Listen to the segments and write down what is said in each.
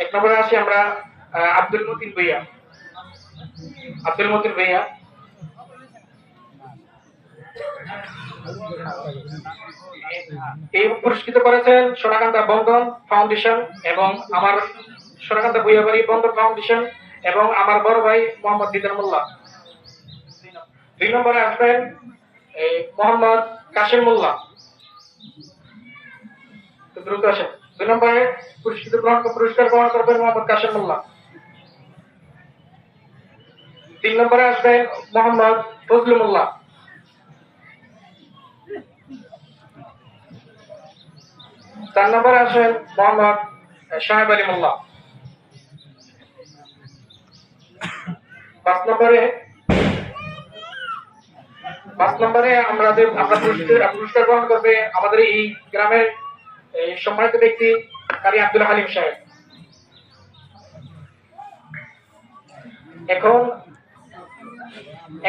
এক নম্বরে আসি আমরা আব্দুল মতিন ভাইয়া। আব্দুল মতিন ভাইয়া এই পুরস্কৃত করেছেন সোনাকান্দা বন্ধন ফাউন্ডেশন এবং আমার সোনাকান্দা ভুইয়াবাড়ি বন্ধন ফাউন্ডেশন এবং আমার বড় ভাই মোহাম্মদ দিদার মোল্লা। 2 নম্বরে আসবেন মোহাম্মদ কাশিম মোল্লা। দ্রুত আসেন। 2 নম্বরে পুরস্কার গ্রহণ করবেন মোহাম্মদ কাশিম মোল্লা। 3 নম্বরে আসবেন মোহাম্মদ ফজলু মোল্লা। 4 নম্বরে আসেন মোহাম্মদ সাহেব আলী মোল্লা। 5 নম্বরে আমরা পুরস্কার গ্রহণ করবে আমাদের এই গ্রামের সম্মানিত ব্যক্তি কারি আব্দুল হালিম সাহেব।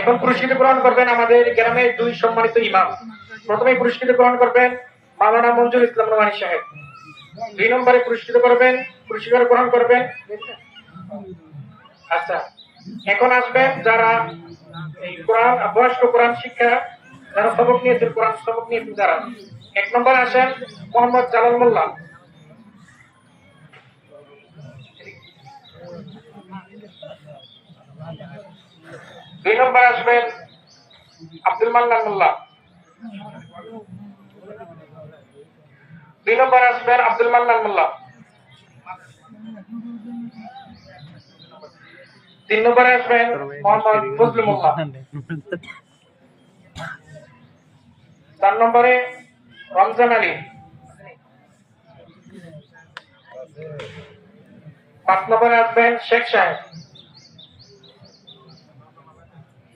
এখন পুরস্কৃত গ্রহণ করবেন আমাদের গ্রামের 2 সম্মানিত ইমাম। প্রথমে পুরস্কৃত গ্রহণ করবেন মাওলানা মঞ্জুর ইসলাম নোমানী সাহেব। 2 নম্বরে পুরস্কার গ্রহণ করবেন আচ্ছা, এখন আসবেন যারা এই কোরআন বয়স্ক কোরআন শিক্ষা যারা সবক নিয়েছেন, কোরআন সবক নিয়েছেন যারা। 1 নম্বরে আসেন মোহাম্মদ জালাল মোল্লা। 2 নম্বরে আসবেন আব্দুল মান্নান মোল্লা। 2 নম্বরে আসবেন আব্দুল মান্নান মোল্লা। 3 নম্বরে আসবেন মোহাম্মদ ফজলু মোল্লা। 4 নম্বরে রমজান আলী। 5 নম্বরে আসবেন শেখ সাহেব।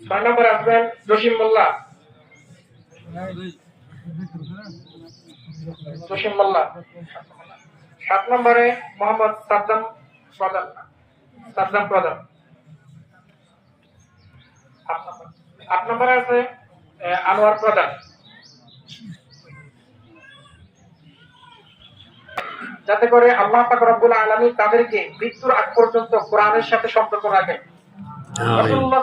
6 নম্বরে আসবেন জসিম মোল্লা। 7 নম্বরে মোহাম্মদ সাদ্দাম প্রধান। 8 নম্বরে আছে আনোয়ার প্রধান। যাতে করে আল্লাহ পাক রব্বুল আলামিন তাদেরকে মৃত্যুর আগ পর্যন্ত কোরআনের সাথে সম্পর্ক রাখেন। রাসূলুল্লাহ